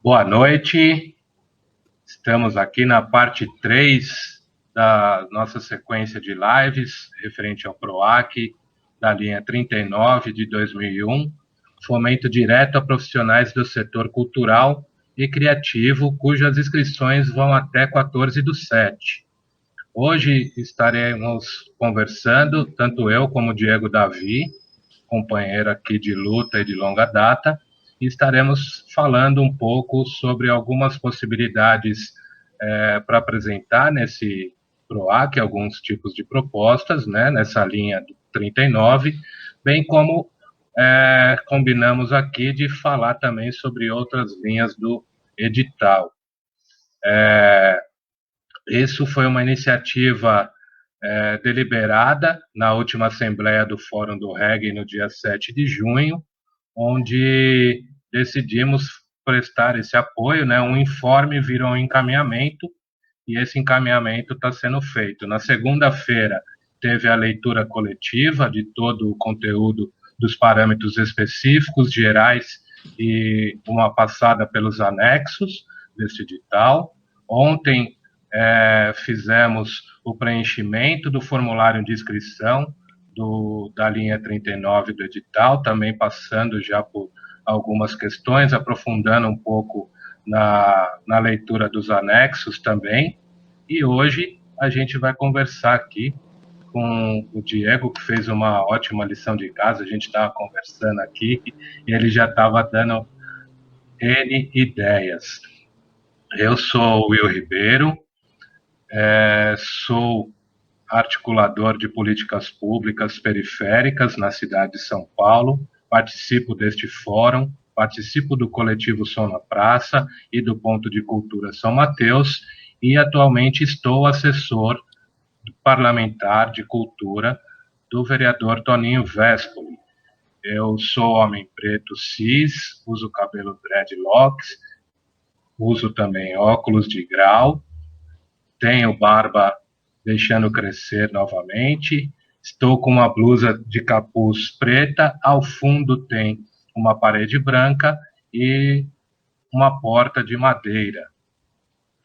Boa noite, estamos aqui na parte 3 da nossa sequência de lives referente ao PROAC da linha 39 de 2001, fomento direto a profissionais do setor cultural e criativo, cujas inscrições vão até 14/7. Hoje estaremos conversando, tanto eu como o Diego Davi, companheiro aqui de luta e de longa data, e estaremos falando um pouco sobre algumas possibilidades para apresentar nesse PROAC, alguns tipos de propostas, né, nessa linha do 39, bem como combinamos aqui de falar também sobre outras linhas do edital. Isso foi uma iniciativa deliberada na última Assembleia do Fórum do Reggae, no dia 7 de junho, onde decidimos prestar esse apoio, né? Um informe virou um encaminhamento, e esse encaminhamento está sendo feito. Na segunda-feira, teve a leitura coletiva de todo o conteúdo dos parâmetros específicos, gerais, e uma passada pelos anexos desse edital. Ontem, fizemos o preenchimento do formulário de inscrição da linha 39 do edital, também passando já por algumas questões, aprofundando um pouco na leitura dos anexos também. E hoje a gente vai conversar aqui com o Diego, que fez uma ótima lição de casa. A gente estava conversando aqui e ele já estava dando N ideias. Eu sou o Will Ribeiro, sou articulador de políticas públicas periféricas na cidade de São Paulo, participo deste fórum, participo do coletivo Som na Praça e do Ponto de Cultura São Mateus, e atualmente estou assessor parlamentar de cultura do vereador Toninho Vespoli. Eu sou homem preto cis, uso cabelo dreadlocks, uso também óculos de grau, tenho barba deixando crescer novamente, estou com uma blusa de capuz preta, ao fundo tem uma parede branca e uma porta de madeira.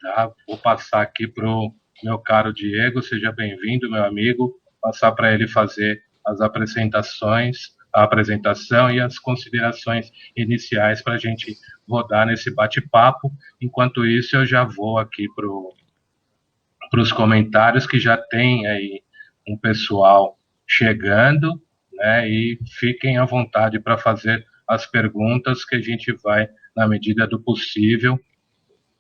Tá? Vou passar aqui para o meu caro Diego, seja bem-vindo, meu amigo, passar para ele fazer as apresentações, a apresentação e as considerações iniciais para a gente rodar nesse bate-papo. Enquanto isso, eu já vou aqui para os comentários, que já tem aí um pessoal chegando, né, e fiquem à vontade para fazer as perguntas, que a gente vai, na medida do possível,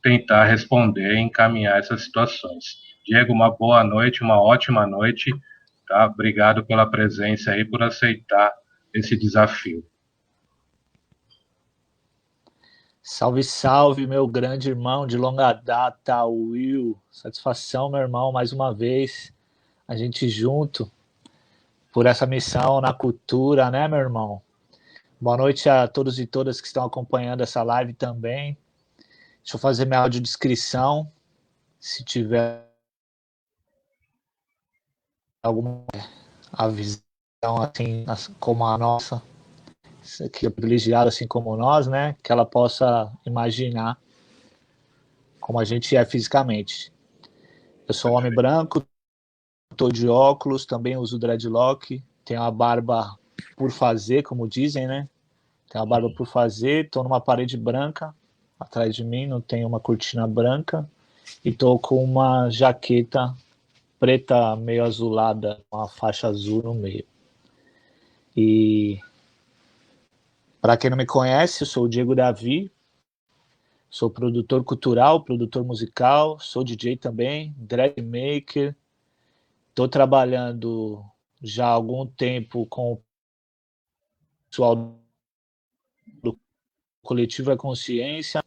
tentar responder e encaminhar essas situações. Diego, uma boa noite, uma ótima noite, tá? Obrigado pela presença aí, por aceitar esse desafio. Salve, salve, meu grande irmão de longa data, Will. Satisfação, meu irmão, mais uma vez, a gente junto por essa missão na cultura, né, meu irmão? Boa noite a todos e todas que estão acompanhando essa live também. Deixa eu fazer minha audiodescrição, se tiver alguma visão assim como a nossa, que é privilegiada assim como nós, né? Que ela possa imaginar como a gente é fisicamente. Eu sou um homem branco, estou de óculos, também uso dreadlock, tenho a barba por fazer, como dizem, né? Tenho a barba por fazer, estou numa parede branca atrás de mim, não tenho uma cortina branca, e estou com uma jaqueta preta meio azulada, uma faixa azul no meio. E para quem não me conhece, eu sou o Diego Davi, sou produtor cultural, produtor musical, sou DJ também, drag maker. Estou trabalhando já há algum tempo com o pessoal do Coletivo É Consciência.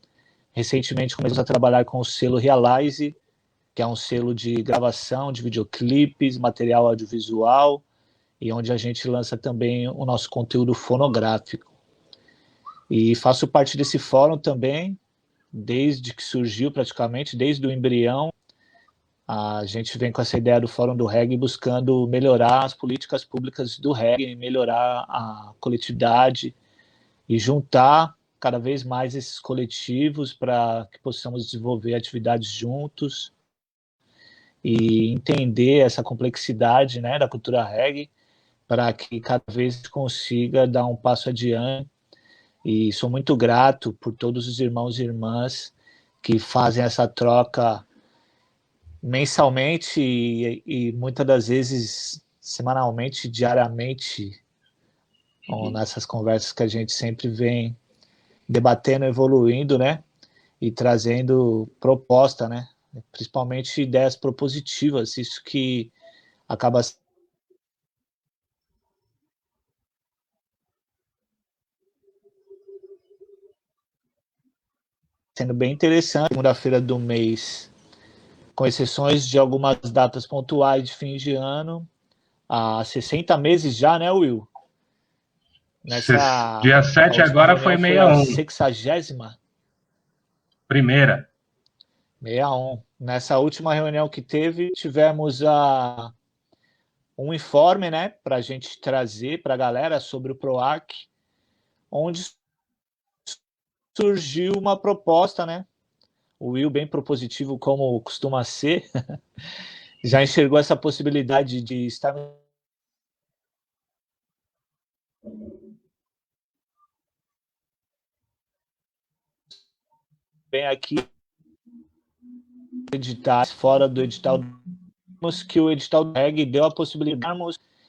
Recentemente comecei a trabalhar com o selo Realize, que é um selo de gravação de videoclipes, material audiovisual, e onde a gente lança também o nosso conteúdo fonográfico. E faço parte desse fórum também, desde que surgiu praticamente, desde o embrião. A gente vem com essa ideia do Fórum do Reggae buscando melhorar as políticas públicas do reggae, melhorar a coletividade e juntar cada vez mais esses coletivos para que possamos desenvolver atividades juntos e entender essa complexidade, né, da cultura reggae, para que cada vez consiga dar um passo adiante. E sou muito grato por todos os irmãos e irmãs que fazem essa troca mensalmente e muitas das vezes semanalmente, diariamente, nessas conversas que a gente sempre vem debatendo, evoluindo, né? E trazendo proposta, né? Principalmente ideias propositivas, isso que acaba sendo bem interessante. Segunda-feira do mês, com exceções de algumas datas pontuais de fim de ano, há 60 meses já, né, Will? Dia Nessa 7 última agora foi reunião foi a 61. 60ª. Primeira. 61. Nessa última reunião que tivemos um informe, né, para a gente trazer para a galera sobre o PROAC, onde surgiu uma proposta, né? O Will, bem propositivo como costuma ser, já enxergou essa possibilidade de estar bem aqui, editar fora do edital, que o edital do REG deu a possibilidade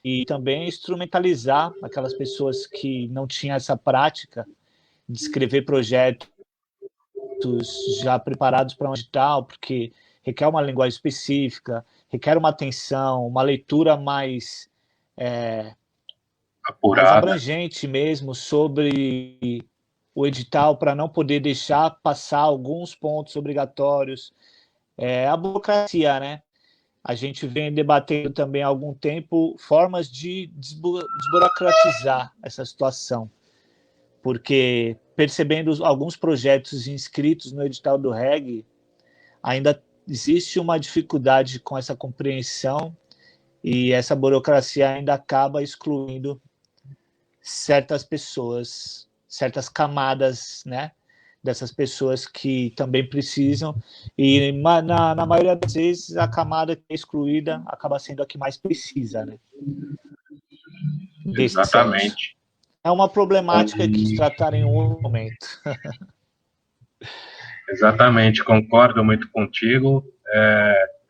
e também instrumentalizar aquelas pessoas que não tinham essa prática de escrever projetos já preparados para um edital, porque requer uma linguagem específica, requer uma atenção, uma leitura mais abrangente mesmo sobre o edital, para não poder deixar passar alguns pontos obrigatórios. A burocracia, né? A gente vem debatendo também há algum tempo formas de desburocratizar essa situação, porque percebendo alguns projetos inscritos no edital do REG, ainda existe uma dificuldade com essa compreensão e essa burocracia ainda acaba excluindo certas pessoas, certas camadas, né, dessas pessoas que também precisam, e na maioria das vezes a camada que é excluída acaba sendo a que mais precisa, né, desse senso. Exatamente. É uma problemática que se tratar em um outro momento. Exatamente, concordo muito contigo.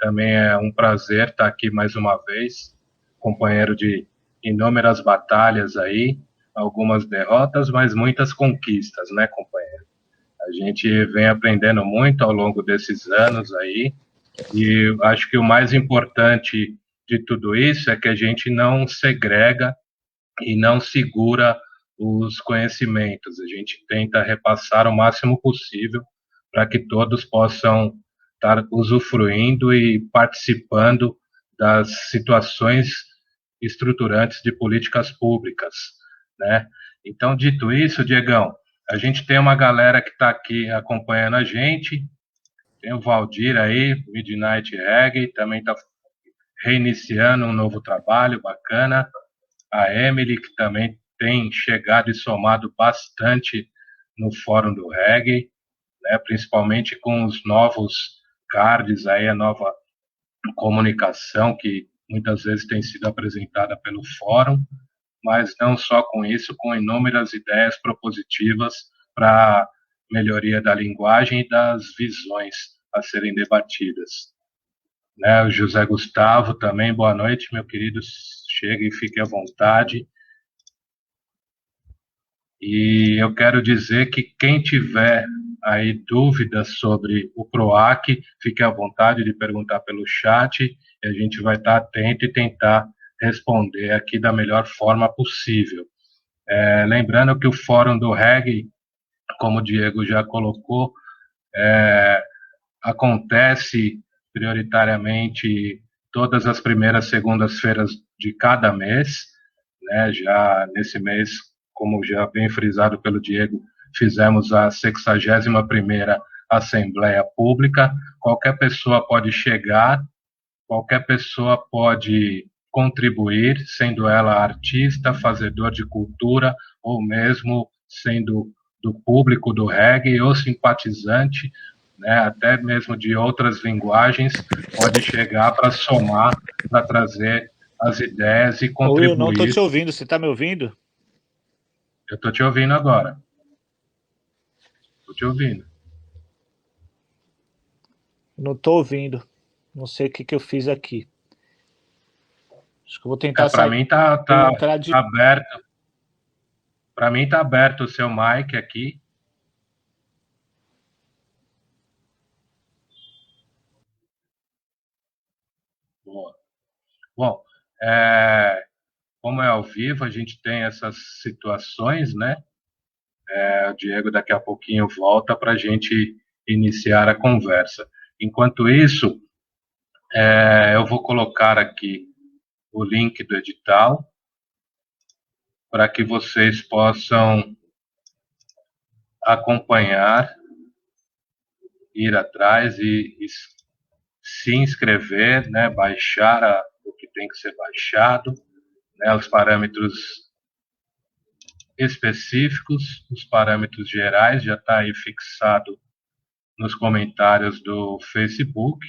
Também é um prazer estar aqui mais uma vez, companheiro de inúmeras batalhas aí, algumas derrotas, mas muitas conquistas, né, companheiro? A gente vem aprendendo muito ao longo desses anos aí, e acho que o mais importante de tudo isso é que a gente não segrega e não segura os conhecimentos. A gente tenta repassar o máximo possível para que todos possam estar usufruindo e participando das situações estruturantes de políticas públicas, né? Então, dito isso, Diegão, a gente tem uma galera que está aqui acompanhando a gente, tem o Valdir aí, Midnight Reggae, também está reiniciando um novo trabalho bacana, a Emily, que também tem chegado e somado bastante no fórum do reggae, né, principalmente com os novos cards, aí, a nova comunicação que muitas vezes tem sido apresentada pelo fórum, mas não só com isso, com inúmeras ideias propositivas para melhoria da linguagem e das visões a serem debatidas. Né, o José Gustavo também, boa noite, meu querido, chegue e fique à vontade. E eu quero dizer que quem tiver aí dúvidas sobre o PROAC, fique à vontade de perguntar pelo chat, e a gente vai estar atento e tentar responder aqui da melhor forma possível. Lembrando que o Fórum do Reggae, como o Diego já colocou, acontece prioritariamente todas as primeiras segundas-feiras de cada mês, né? Já nesse mês, como já bem frisado pelo Diego, fizemos a 61ª Assembleia Pública. Qualquer pessoa pode chegar, qualquer pessoa pode contribuir, sendo ela artista, fazedor de cultura ou mesmo sendo do público do reggae ou simpatizante, né, até mesmo de outras linguagens, pode chegar para somar, para trazer as ideias e Ô, Will, não estou contribuir. te ouvindo. Você está me ouvindo? Eu estou te ouvindo agora. Estou te ouvindo. Não estou ouvindo. Não sei o que eu fiz aqui. Acho que eu vou tentar Para sair mim e tá entrar de. aberto. Para mim tá aberto o seu mic aqui. Boa. Bom, como é ao vivo, a gente tem essas situações, né? O Diego daqui a pouquinho volta para a gente iniciar a conversa. Enquanto isso, eu vou colocar aqui o link do edital para que vocês possam acompanhar, ir atrás e se inscrever, né? Baixar o que tem que ser baixado, né? Os parâmetros específicos, os parâmetros gerais já está aí fixado nos comentários do Facebook.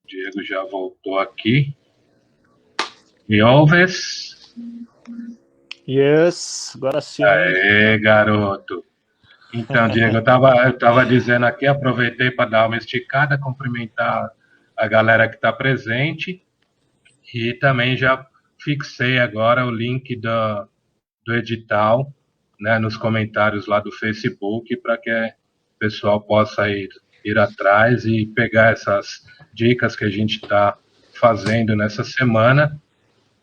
O Diego já voltou aqui. Me ouves? Yes, agora sim. Aê, garoto. Então, Diego, eu tava dizendo aqui, aproveitei para dar uma esticada, cumprimentar a galera que está presente e também já fixei agora o link do edital, né, nos comentários lá do Facebook para que o pessoal possa ir atrás e pegar essas dicas que a gente está fazendo nessa semana,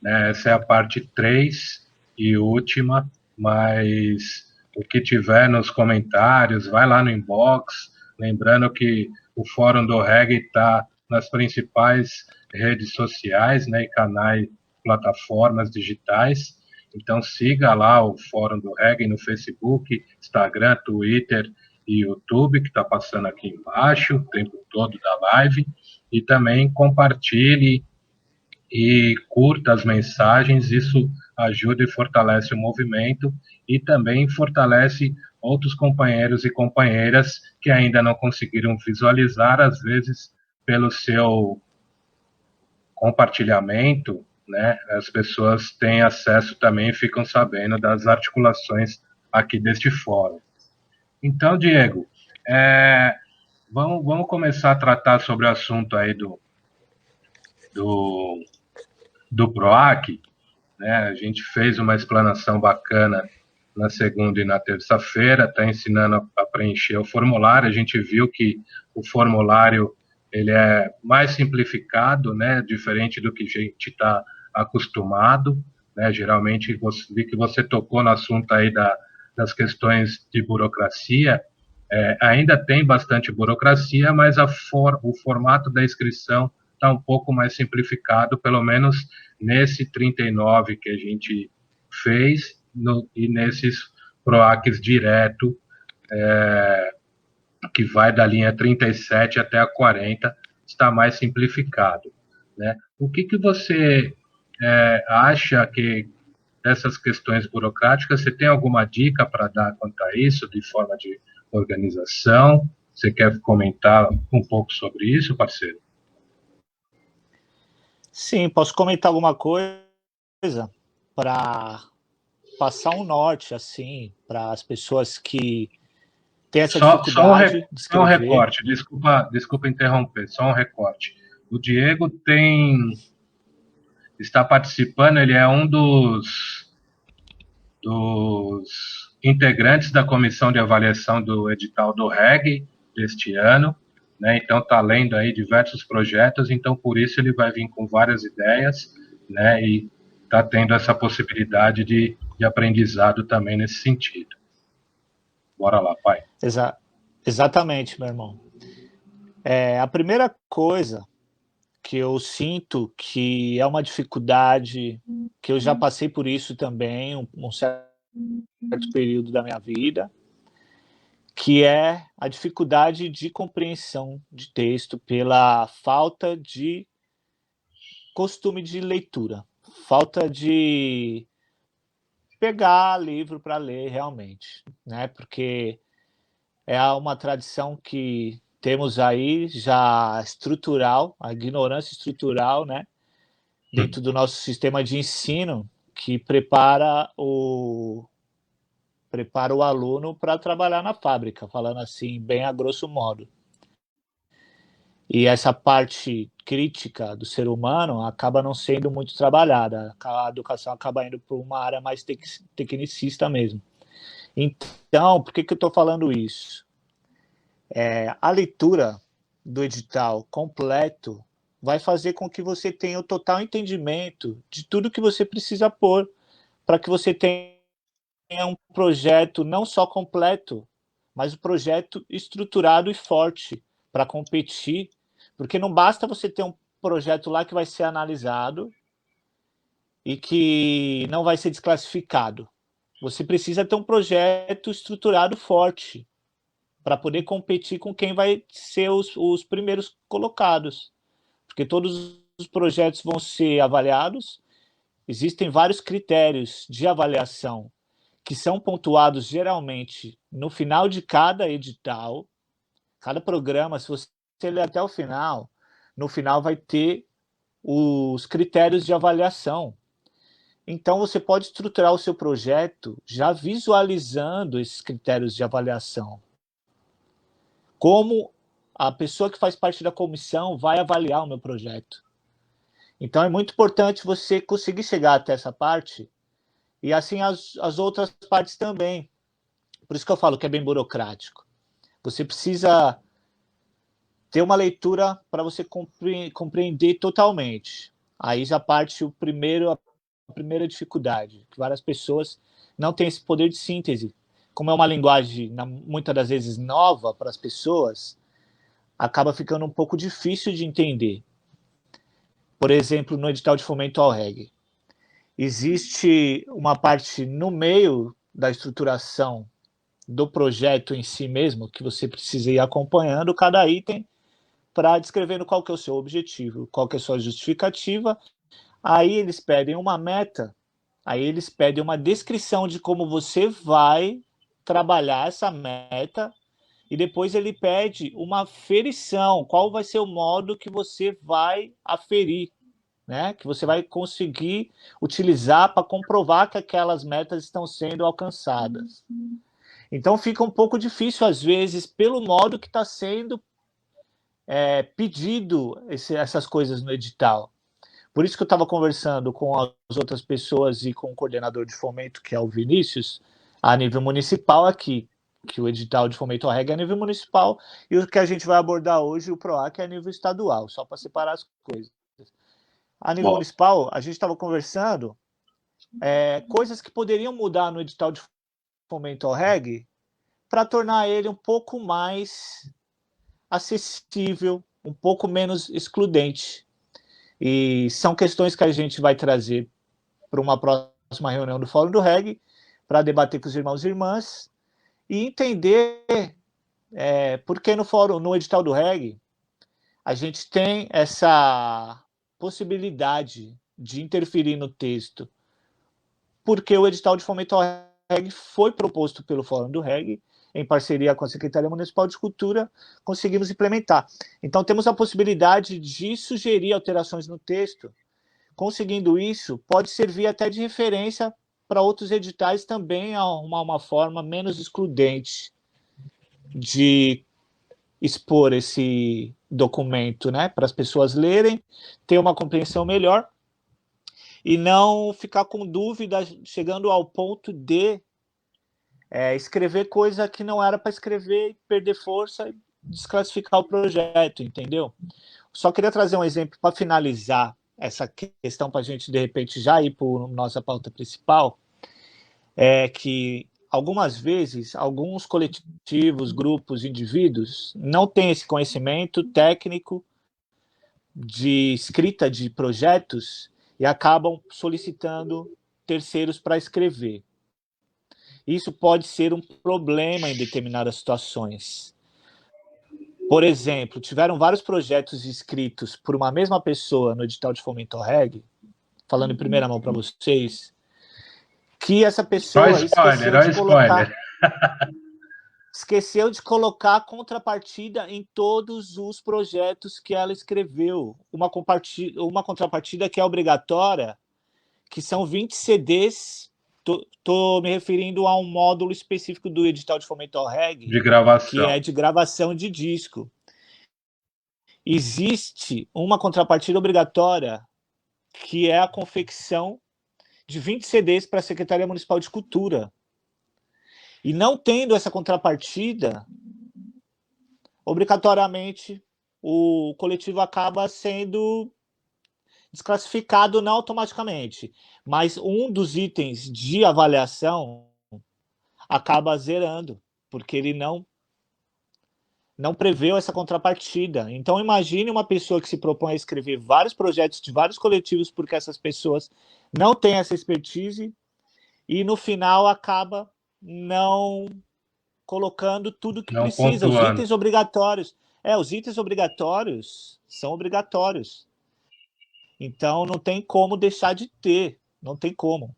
né? Essa é a parte 3 e última, mas o que tiver nos comentários, vai lá no inbox, lembrando que o Fórum do Reggae está nas principais redes sociais, né, e canais, plataformas digitais. Então siga lá o Fórum do Reggae no Facebook, Instagram, Twitter e YouTube, que está passando aqui embaixo o tempo todo da live, e também compartilhe e curta as mensagens, isso ajuda e fortalece o movimento e também fortalece outros companheiros e companheiras que ainda não conseguiram visualizar, às vezes pelo seu compartilhamento, né, as pessoas têm acesso também e ficam sabendo das articulações aqui deste fórum. Então, Diego, vamos começar a tratar sobre o assunto aí do, do PROAC, né? A gente fez uma explanação bacana na segunda e na terça-feira, está ensinando a preencher o formulário. A gente viu que o formulário ele é mais simplificado, né? Diferente do que a gente está acostumado, né? Geralmente, vi que você tocou no assunto aí das questões de burocracia. Ainda tem bastante burocracia, mas o formato da inscrição está um pouco mais simplificado, pelo menos nesse 39 que a gente fez e nesses PROACs direto, que vai da linha 37 até a 40, está mais simplificado, né? O que você acha que dessas questões burocráticas, você tem alguma dica para dar quanto a isso, de forma de organização? Você quer comentar um pouco sobre isso, parceiro? Sim, posso comentar alguma coisa para passar um norte, assim, para as pessoas que têm essa dificuldade de Só um escrever. recorte, desculpa interromper, só um recorte. O Diego está participando, ele é um dos integrantes da comissão de avaliação do edital do REG deste ano, né? Então está lendo aí diversos projetos, então por isso ele vai vir com várias ideias, né? E está tendo essa possibilidade de aprendizado também nesse sentido. Bora lá, pai. Exatamente, meu irmão. A primeira coisa que eu sinto que é uma dificuldade, que eu já passei por isso também, um certo período da minha vida, que é a dificuldade de compreensão de texto pela falta de costume de leitura, falta de pegar livro para ler realmente, né? Porque é uma tradição que temos aí já estrutural, a ignorância estrutural, né? Dentro do nosso sistema de ensino, que prepara o aluno para trabalhar na fábrica, falando assim, bem a grosso modo. E essa parte crítica do ser humano acaba não sendo muito trabalhada. A educação acaba indo para uma área mais tecnicista mesmo. Então, por que eu estou falando isso? A leitura do edital completo vai fazer com que você tenha o total entendimento de tudo que você precisa pôr para que você tenha um projeto não só completo, mas um projeto estruturado e forte para competir, porque não basta você ter um projeto lá que vai ser analisado e que não vai ser desclassificado. Você precisa ter um projeto estruturado forte para poder competir com quem vai ser os primeiros colocados, porque todos os projetos vão ser avaliados, existem vários critérios de avaliação que são pontuados geralmente no final de cada edital, cada programa, se você ler até o final, no final vai ter os critérios de avaliação. Então, você pode estruturar o seu projeto já visualizando esses critérios de avaliação. Como a pessoa que faz parte da comissão vai avaliar o meu projeto. Então, é muito importante você conseguir chegar até essa parte e assim as outras partes também. Por isso que eu falo que é bem burocrático. Você precisa ter uma leitura para você compreender totalmente. Aí já parte a primeira dificuldade, que várias pessoas não têm esse poder de síntese. Como é uma linguagem muitas das vezes nova para as pessoas, acaba ficando um pouco difícil de entender. Por exemplo, no edital de fomento ao reggae, existe uma parte no meio da estruturação do projeto em si mesmo, que você precisa ir acompanhando cada item para descrevendo qual que é o seu objetivo, qual que é a sua justificativa. Aí eles pedem uma meta, aí eles pedem uma descrição de como você vai trabalhar essa meta, e depois ele pede uma aferição, qual vai ser o modo que você vai aferir, né? Que você vai conseguir utilizar para comprovar que aquelas metas estão sendo alcançadas. Então fica um pouco difícil, às vezes, pelo modo que está sendo pedido essas coisas no edital. Por isso que eu estava conversando com as outras pessoas e com o coordenador de fomento, que é o Vinícius, a nível municipal aqui, que o edital de fomento ao reggae é a nível municipal, e o que a gente vai abordar hoje, o PROAC, é a nível estadual, só para separar as coisas. A nível municipal, a gente estava conversando coisas que poderiam mudar no edital de fomento ao reggae para tornar ele um pouco mais acessível, um pouco menos excludente. E são questões que a gente vai trazer para uma próxima reunião do Fórum do Reggae, para debater com os irmãos e irmãs e entender por que no edital do Reggae a gente tem essa possibilidade de interferir no texto, porque o edital de fomento ao reggae foi proposto pelo Fórum do Reggae, em parceria com a Secretaria Municipal de Cultura, conseguimos implementar. Então, temos a possibilidade de sugerir alterações no texto. Conseguindo isso, pode servir até de referência para outros editais também, a uma forma menos excludente de expor esse documento, né, para as pessoas lerem, ter uma compreensão melhor e não ficar com dúvida chegando ao ponto de escrever coisa que não era para escrever, perder força e desclassificar o projeto, entendeu? Só queria trazer um exemplo para finalizar essa questão, para a gente, de repente, já ir para a nossa pauta principal, que algumas vezes, alguns coletivos, grupos, indivíduos não têm esse conhecimento técnico de escrita de projetos e acabam solicitando terceiros para escrever. Isso pode ser um problema em determinadas situações. Por exemplo, tiveram vários projetos escritos por uma mesma pessoa no edital de fomento ao reggae, falando em primeira mão para vocês, que essa Ó pessoa spoiler, ó spoiler. esqueceu de colocar contrapartida em todos os projetos que ela escreveu. Uma contrapartida que é obrigatória, que são 20 CDs. Estou me referindo a um módulo específico do edital de fomento ao reggae, De gravação. que é de gravação de disco. Existe uma contrapartida obrigatória, que é a confecção de 20 CDs para a Secretaria Municipal de Cultura. E não tendo essa contrapartida, obrigatoriamente o coletivo acaba sendo desclassificado, não automaticamente, mas um dos itens de avaliação acaba zerando, porque ele não preveu essa contrapartida. Então imagine uma pessoa que se propõe a escrever vários projetos de vários coletivos, porque essas pessoas não têm essa expertise, e no final acaba não colocando tudo que não precisa, pontuando. os itens obrigatórios. Os itens obrigatórios são obrigatórios. Então não tem como deixar de ter, não tem como.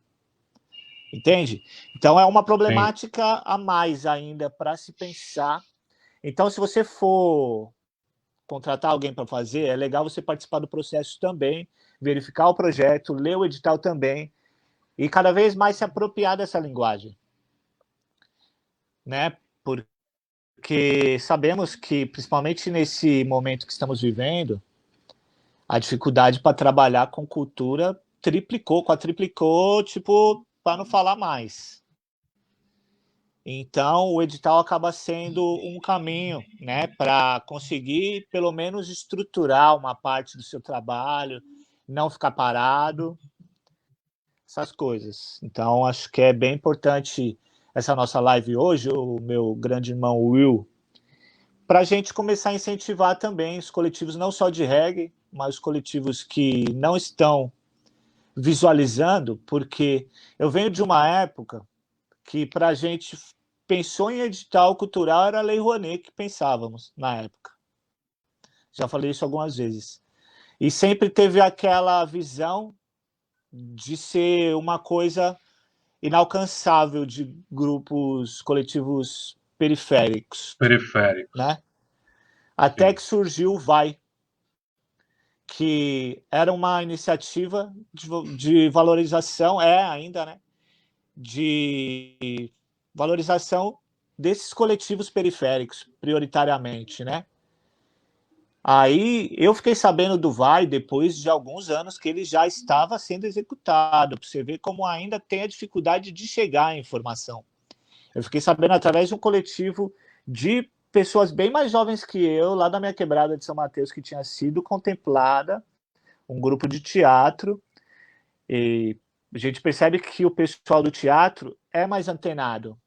Entende? Então é uma problemática Sim. a mais ainda para se pensar. Então, se você for contratar alguém para fazer, é legal você participar do processo também, verificar o projeto, ler o edital também, e cada vez mais se apropriar dessa linguagem. Né? Porque sabemos que, principalmente nesse momento que estamos vivendo, a dificuldade para trabalhar com cultura triplicou, quadriplicou, tipo, para não falar mais. Então, o edital acaba sendo um caminho, né, para conseguir, pelo menos, estruturar uma parte do seu trabalho, não ficar parado, essas coisas. Então, acho que é bem importante essa nossa live hoje, o meu grande irmão Will, para a gente começar a incentivar também os coletivos, não só de reggae, mas os coletivos que não estão visualizando, porque eu venho de uma época que, para a gente pensou em edital cultural, era a Lei Rouanet que pensávamos na época. Já falei isso algumas vezes. E sempre teve aquela visão de ser uma coisa inalcançável de grupos coletivos periféricos. Né? Até que surgiu o VAI, que era uma iniciativa de valorização, ainda, né? De valorização desses coletivos periféricos, prioritariamente, né? Aí eu fiquei sabendo do VAI depois de alguns anos que ele já estava sendo executado, para você ver como ainda tem a dificuldade de chegar à informação. Eu fiquei sabendo através de um coletivo de pessoas bem mais jovens que eu, lá da minha quebrada de São Mateus, que tinha sido contemplada, um grupo de teatro, e a gente percebe que o pessoal do teatro é mais antenado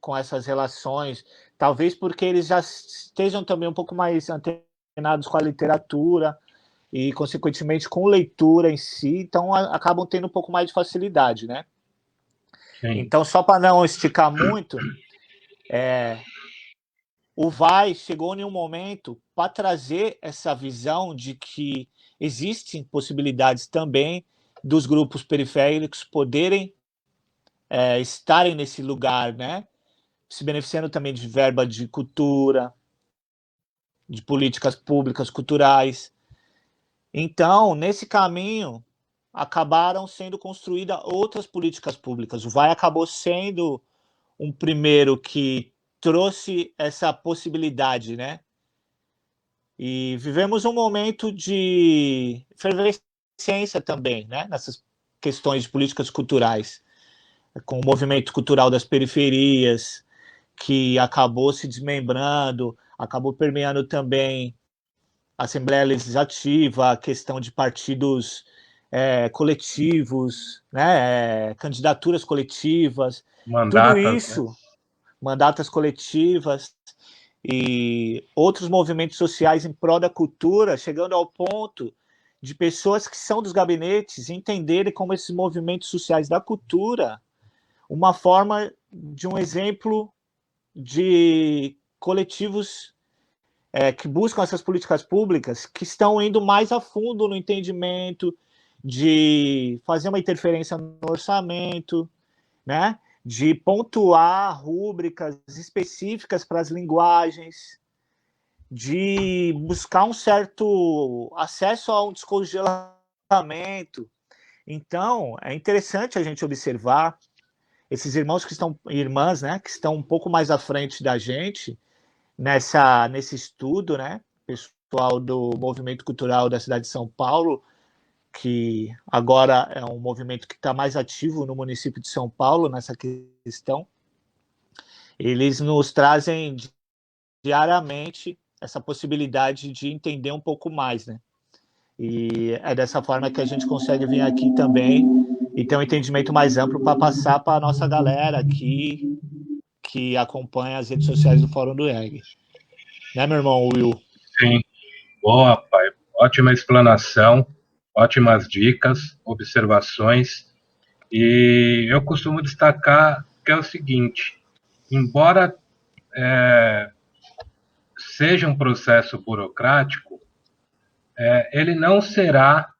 com essas relações, talvez porque eles já estejam também um pouco mais antenados com a literatura e, consequentemente, com leitura em si, então acabam tendo um pouco mais de facilidade, né? Sim. Então, só para não esticar muito, o VAI chegou em um momento para trazer essa visão de que existem possibilidades também dos grupos periféricos poderem estarem nesse lugar, né? Se beneficiando também de verba de cultura, de políticas públicas culturais. Então, nesse caminho, acabaram sendo construídas outras políticas públicas. O VAI acabou sendo um primeiro que trouxe essa possibilidade, né? E vivemos um momento de efervescência também, né? Nessas questões de políticas culturais, com o movimento cultural das periferias, que acabou se desmembrando, acabou permeando também a Assembleia Legislativa, a questão de partidos coletivos, né? Candidaturas coletivas, tudo isso, né? Mandatas coletivas e outros movimentos sociais em prol da cultura, chegando ao ponto de pessoas que são dos gabinetes entenderem como esses movimentos sociais da cultura uma forma de um exemplo de coletivos que buscam essas políticas públicas, que estão indo mais a fundo no entendimento de fazer uma interferência no orçamento, né? De pontuar rúbricas específicas para as linguagens, de buscar um certo acesso a um descongelamento. Então, é interessante a gente observar esses irmãos que estão, irmãs, né, que estão um pouco mais à frente da gente nesse estudo, né, pessoal do movimento cultural da cidade de São Paulo, que agora é um movimento que está mais ativo no município de São Paulo nessa questão. Eles nos trazem diariamente essa possibilidade de entender um pouco mais, né? E é dessa forma que a gente consegue vir aqui também e ter um entendimento mais amplo para passar para a nossa galera aqui que acompanha as redes sociais do Fórum do Reggae. Né, meu irmão Will? Sim, boa, pai. Ótima explanação, ótimas dicas, observações. E eu costumo destacar que é o seguinte, embora seja um processo burocrático, ele não será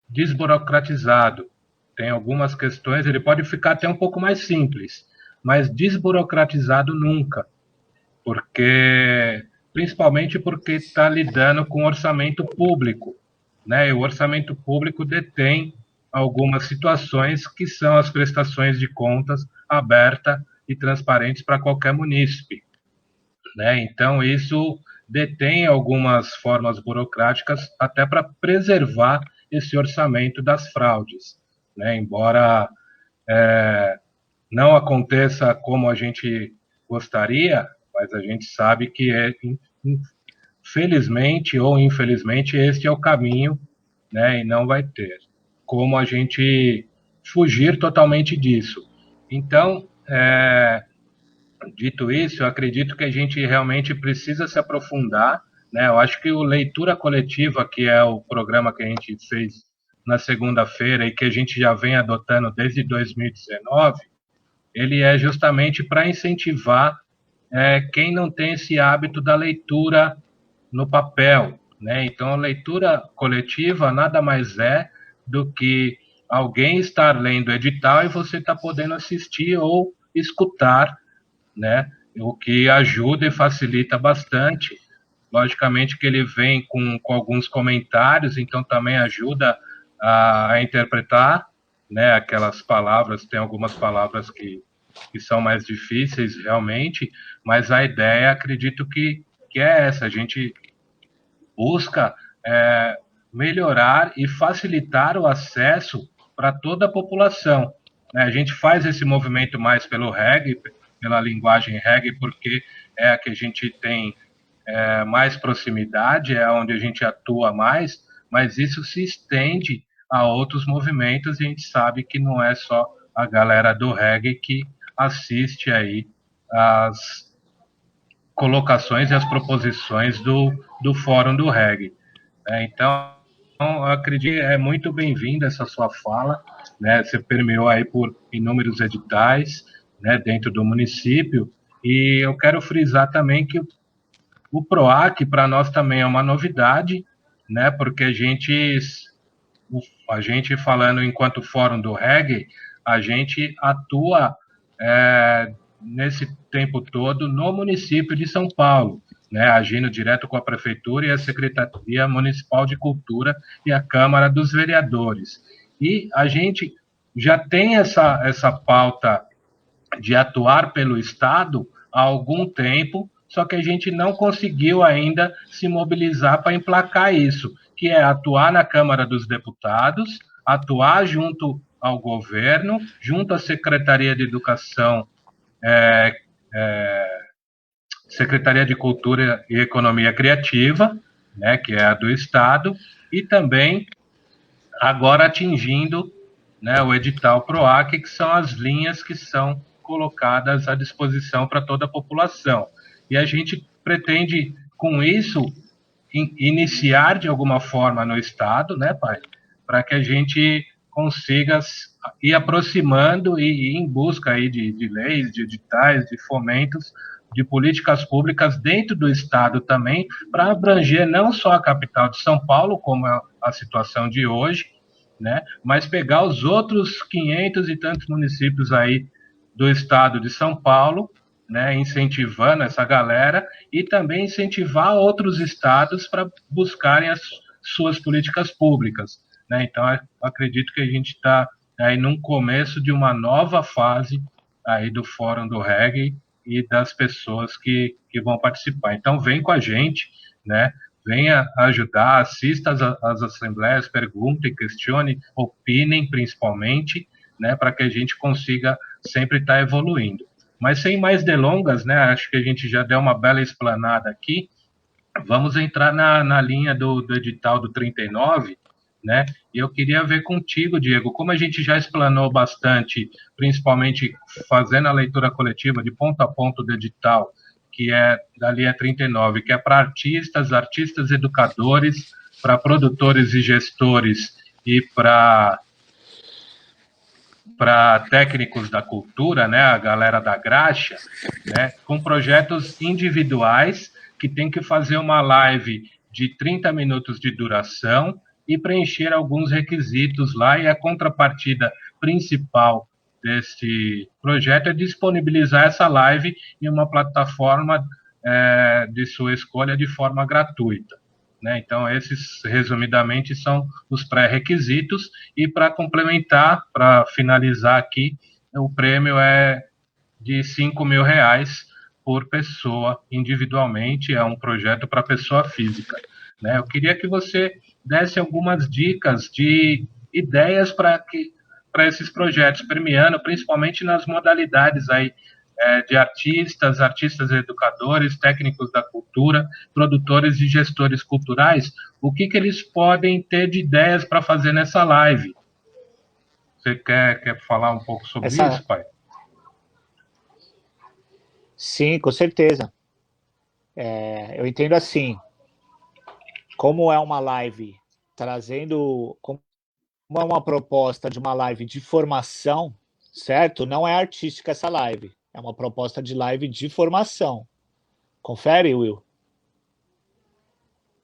desburocratizado. Tem algumas questões, ele pode ficar até um pouco mais simples, mas desburocratizado nunca, principalmente porque está lidando com orçamento público, né? E o orçamento público detém algumas situações que são as prestações de contas abertas e transparentes para qualquer munícipe, né? Então, isso detém algumas formas burocráticas até para preservar esse orçamento das fraudes, né? Embora não aconteça como a gente gostaria, mas a gente sabe que felizmente ou infelizmente este é o caminho, né? E não vai ter como a gente fugir totalmente disso. Então, dito isso, eu acredito que a gente realmente precisa se aprofundar, né? Eu acho que o Leitura Coletiva, que é o programa que a gente fez na segunda-feira e que a gente já vem adotando desde 2019, ele é justamente para incentivar quem não tem esse hábito da leitura no papel, né? Então, a leitura coletiva nada mais é do que alguém estar lendo o edital e você está podendo assistir ou escutar, né? O que ajuda e facilita bastante. Logicamente que ele vem com alguns comentários, então também ajuda a interpretar, né? Aquelas palavras, tem algumas palavras que são mais difíceis realmente, mas a ideia, acredito que é essa, a gente busca melhorar e facilitar o acesso para toda a população, né? A gente faz esse movimento mais pelo reggae, pela linguagem reggae, porque é a que a gente tem mais proximidade, é onde a gente atua mais, mas isso se estende a outros movimentos e a gente sabe que não é só a galera do reggae que assiste aí as colocações e as proposições do Fórum do Reggae. Então, eu acredito que é muito bem-vinda essa sua fala, né? Você permeou aí por inúmeros editais, né, dentro do município, e eu quero frisar também que o PROAC para nós também é uma novidade, né? Porque a gente falando enquanto Fórum do Reggae, a gente atua nesse tempo todo no município de São Paulo, né, agindo direto com a Prefeitura e a Secretaria Municipal de Cultura e a Câmara dos Vereadores. E a gente já tem essa pauta de atuar pelo Estado há algum tempo, só que a gente não conseguiu ainda se mobilizar para emplacar isso, que é atuar na Câmara dos Deputados, atuar junto ao governo, junto à Secretaria de Educação, Secretaria de Cultura e Economia Criativa, né, que é a do Estado, e também agora atingindo, né, o edital PROAC, que são as linhas que são colocadas à disposição para toda a população. E a gente pretende, com isso, iniciar de alguma forma no Estado, né, pai, para que a gente consiga ir aproximando e ir em busca aí de leis, de editais, de fomentos, de políticas públicas dentro do Estado também, para abranger não só a capital de São Paulo, como é a situação de hoje, né? Mas pegar os outros 500 e tantos municípios aí do estado de São Paulo, né, incentivando essa galera e também incentivar outros estados para buscarem as suas políticas públicas, né? Então, acredito que a gente está aí num começo de uma nova fase aí do Fórum do Reggae e das pessoas que vão participar. Então, vem com a gente, né? Venha ajudar, assista às assembleias, pergunte, questione, opinem principalmente, né, para que a gente consiga sempre estar evoluindo. Mas sem mais delongas, né, acho que a gente já deu uma bela explanada aqui, vamos entrar na linha do edital do 39, né, e eu queria ver contigo, Diego, como a gente já explanou bastante, principalmente fazendo a leitura coletiva de ponto a ponto do edital, que é da linha 39, que é para artistas, artistas educadores, para produtores e gestores e para técnicos da cultura, né, a galera da graxa, né, com projetos individuais que tem que fazer uma live de 30 minutos de duração e preencher alguns requisitos lá, e a contrapartida principal desse projeto é disponibilizar essa live em uma plataforma de sua escolha de forma gratuita. Né? Então, esses, resumidamente, são os pré-requisitos. E para complementar, para finalizar aqui, o prêmio é de R$ 5.000 por pessoa individualmente, é um projeto para pessoa física. Né? Eu queria que você desse algumas dicas de ideias para esses projetos, premiando principalmente nas modalidades aí de artistas, artistas educadores, técnicos da cultura, produtores e gestores culturais, o que eles podem ter de ideias para fazer nessa live. Você quer falar um pouco sobre isso, pai? Sim, com certeza. Eu entendo assim, como é uma live trazendo, como é uma proposta de uma live de formação, certo? Não é artística essa live, é uma proposta de live de formação. Confere, Will?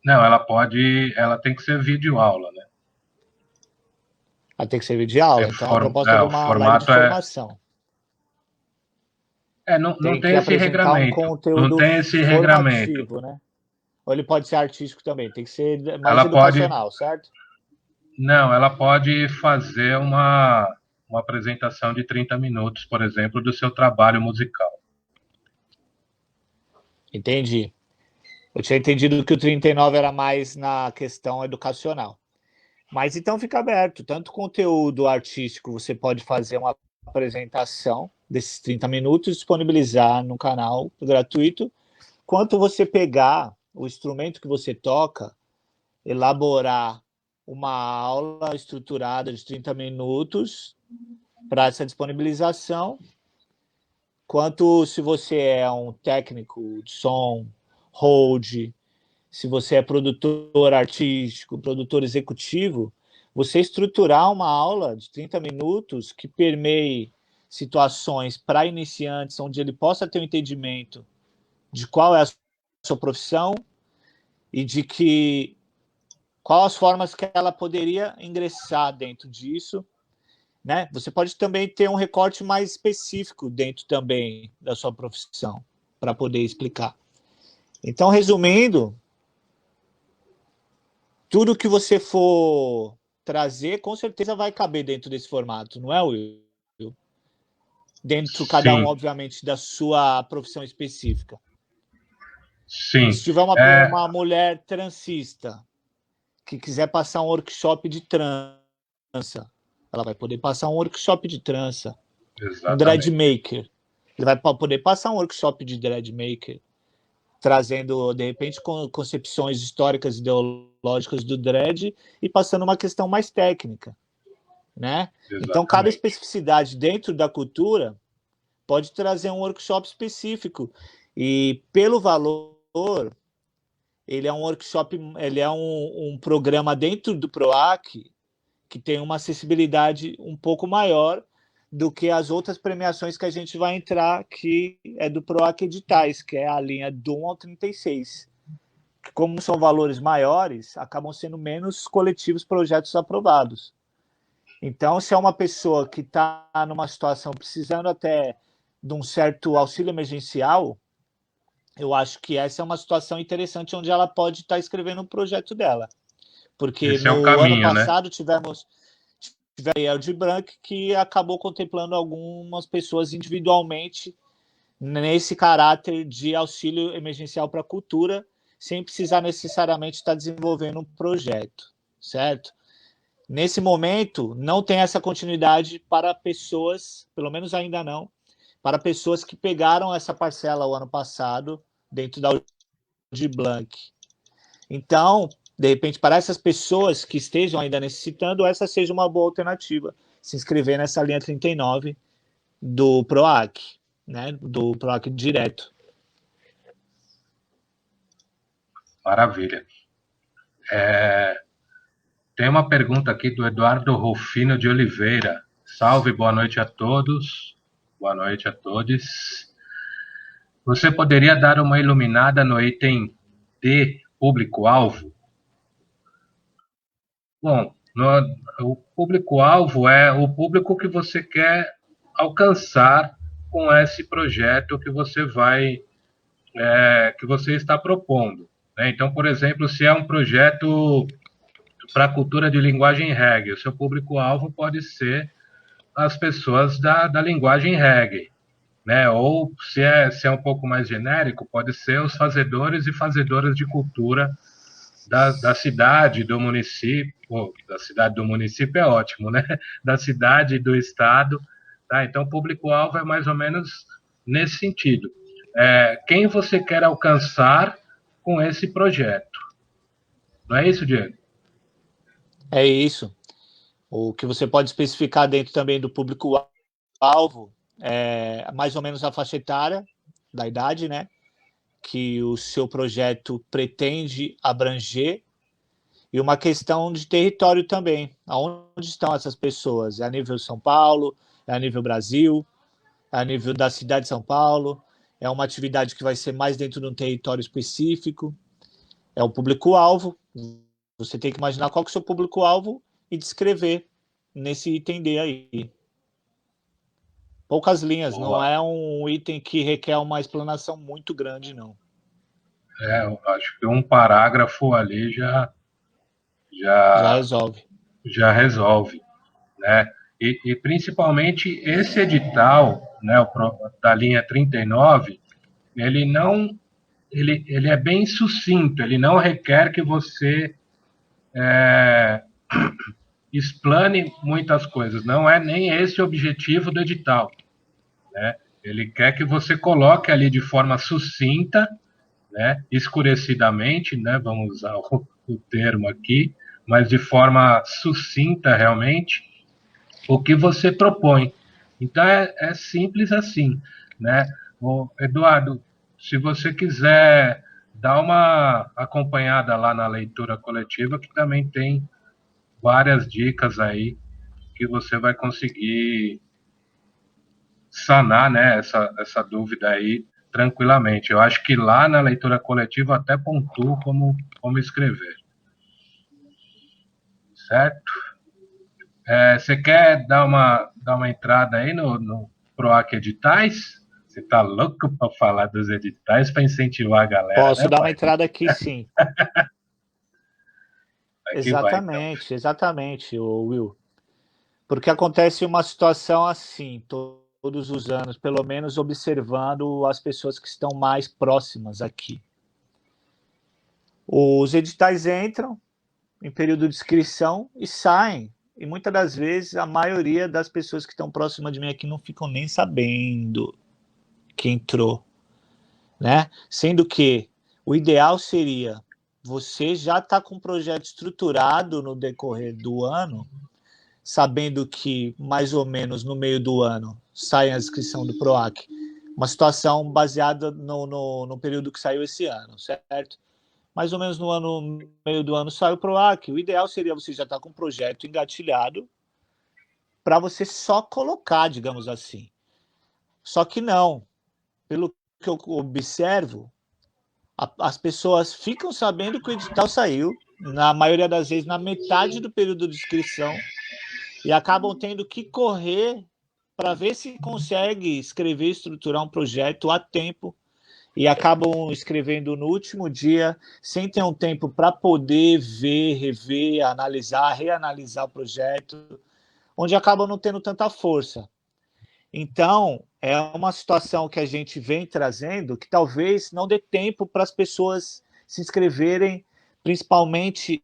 Não, ela tem que ser vídeo aula, né? Ela tem que ser vídeo aula, então é uma proposta de O uma live de formato formação. Não Tem tem que esse apresentar um regramento. Não conteúdo tem esse regramento. formativo, né? Ou ele pode ser artístico também, tem que ser mais Ela pode, educacional, certo? não, ela pode fazer uma apresentação de 30 minutos, por exemplo, do seu trabalho musical. Entendi. Eu tinha entendido que o 39 era mais na questão educacional. Mas então fica aberto, tanto conteúdo artístico, você pode fazer uma apresentação desses 30 minutos, disponibilizar no canal gratuito, quanto você pegar o instrumento que você toca, elaborar uma aula estruturada de 30 minutos para essa disponibilização, quanto se você é um técnico de som, hold, se você é produtor artístico, produtor executivo, você estruturar uma aula de 30 minutos que permeie situações para iniciantes, onde ele possa ter um entendimento de qual é a sua profissão e de que quais as formas que ela poderia ingressar dentro disso, né? Você pode também ter um recorte mais específico dentro também da sua profissão para poder explicar. Então, resumindo, tudo que você for trazer, com certeza vai caber dentro desse formato, não é, Will? Dentro, cada um, Sim, obviamente, da sua profissão específica. E sim. se tiver uma mulher transista que quiser passar um workshop de trança, ela vai poder passar um workshop de trança. Exatamente. Um dread maker, ele vai poder passar um workshop de dread maker, trazendo, de repente, concepções históricas, ideológicas do dread e passando uma questão mais técnica, né? Exatamente. Então, cada especificidade dentro da cultura pode trazer um workshop específico. E, pelo valor, ele é um workshop, ele é um programa dentro do PROAC que tem uma acessibilidade um pouco maior do que as outras premiações que a gente vai entrar, que é do PROAC Editais, que é a linha do 1 ao 36. Como são valores maiores, acabam sendo menos coletivos projetos aprovados. Então, se é uma pessoa que está numa situação precisando até de um certo auxílio emergencial, eu acho que essa é uma situação interessante onde ela pode estar escrevendo um projeto dela. Porque Esse é o no ano caminho, né? passado tivemos a Elde Blanc, que acabou contemplando algumas pessoas individualmente nesse caráter de auxílio emergencial para a cultura, sem precisar necessariamente estar desenvolvendo um projeto, certo? Nesse momento, não tem essa continuidade para pessoas, pelo menos ainda não, para pessoas que pegaram essa parcela o ano passado dentro da Aldir Blanc. Então, de repente, para essas pessoas que estejam ainda necessitando, essa seja uma boa alternativa, se inscrever nessa linha 39 do PROAC, né, do PROAC direto. Maravilha. Tem uma pergunta aqui do Eduardo Rufino de Oliveira. Salve, boa noite a todos. Boa noite a todos. Você poderia dar uma iluminada no item D, público-alvo? Bom, o público-alvo é o público que você quer alcançar com esse projeto que você que você está propondo, né? Então, por exemplo, se é um projeto para a cultura de linguagem reggae, o seu público-alvo pode ser as pessoas da linguagem reggae, né? Ou se é um pouco mais genérico, pode ser os fazedores e fazedoras de cultura da cidade, do município, da cidade do município é ótimo, né? Da cidade, do estado, tá? Então, o público-alvo é mais ou menos nesse sentido. Quem você quer alcançar com esse projeto? Não é isso, Diego? É isso. O que você pode especificar dentro também do público-alvo é mais ou menos a faixa etária da idade, né? Que o seu projeto pretende abranger, e uma questão de território também. Aonde estão essas pessoas? É a nível São Paulo? É a nível Brasil? É a nível da cidade de São Paulo? É uma atividade que vai ser mais dentro de um território específico? É o público-alvo. Você tem que imaginar qual que é o seu público-alvo e descrever nesse item D aí. Poucas linhas, não Boa. é um item que requer uma explanação muito grande, não. Eu acho que um parágrafo ali Já já, resolve. já resolve, né? E principalmente esse edital, né, da linha 39, ele não, ele é bem sucinto, ele não requer que você explane muitas coisas, não é nem esse o objetivo do edital, né? Ele quer que você coloque ali de forma sucinta, né, escurecidamente, né, vamos usar o termo aqui, mas de forma sucinta realmente, o que você propõe. Então é simples assim, né? Eduardo, se você quiser dar uma acompanhada lá na leitura coletiva, que também tem várias dicas aí que você vai conseguir sanar, né, essa dúvida aí tranquilamente. Eu acho que lá na leitura coletiva até pontuo como escrever. Certo? Você quer dar uma entrada aí no PROAC Editais? Você tá louco para falar dos editais para incentivar a galera, Posso né, dar uma pai? entrada aqui, sim. Aqui vai, então. Exatamente, Will. Porque acontece uma situação assim, todos os anos, pelo menos observando as pessoas que estão mais próximas aqui. Os editais entram em período de inscrição e saem. E muitas das vezes a maioria das pessoas que estão próximas de mim aqui não ficam nem sabendo que entrou, né? Sendo que o ideal seria você já estar com um projeto estruturado no decorrer do ano, sabendo que mais ou menos no meio do ano sai a inscrição do PROAC. Uma situação baseada no período que saiu esse ano, certo? Mais ou menos no meio do ano sai o PROAC. O ideal seria você já estar com um projeto engatilhado para você só colocar, digamos assim. Só que não. Pelo que eu observo, as pessoas ficam sabendo que o edital saiu, na maioria das vezes, na metade do período de inscrição, e acabam tendo que correr para ver se consegue escrever, estruturar um projeto a tempo, e acabam escrevendo no último dia, sem ter um tempo para poder ver, rever, analisar, reanalisar o projeto, onde acabam não tendo tanta força. Então, é uma situação que a gente vem trazendo que talvez não dê tempo para as pessoas se inscreverem, principalmente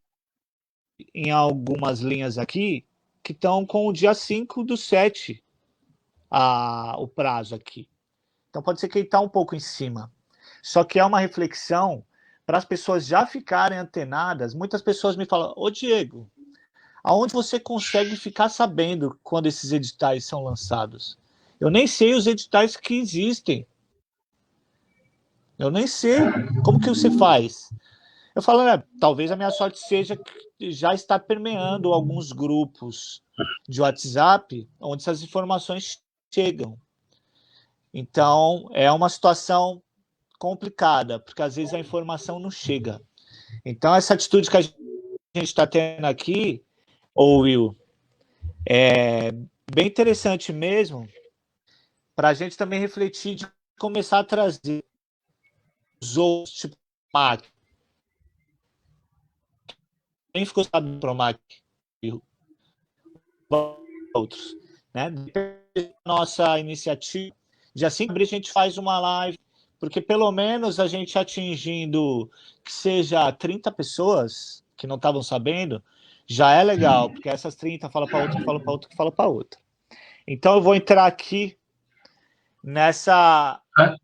em algumas linhas aqui, que estão com o dia 5/7 o prazo aqui. Então, pode ser que ele está um pouco em cima. Só que é uma reflexão para as pessoas já ficarem antenadas. Muitas pessoas me falam, ô Diego, aonde você consegue ficar sabendo quando esses editais são lançados? Eu nem sei os editais que existem. Eu nem sei. Como que você faz? Eu falo, talvez a minha sorte seja que já está permeando alguns grupos de WhatsApp onde essas informações chegam. Então, é uma situação complicada, porque às vezes a informação não chega. Então, essa atitude que a gente está tendo aqui, Will, é bem interessante mesmo, para a gente também refletir de começar a trazer os outros, tipo Mac. Quem ficou sabendo para o Mac? Outros. Né? Nossa iniciativa, dia 5 de abril a gente faz uma live, porque pelo menos a gente atingindo que seja 30 pessoas que não estavam sabendo, já é legal, porque essas 30 falam para outra, que falam para outra, que falam para outra. Então eu vou entrar aqui nessa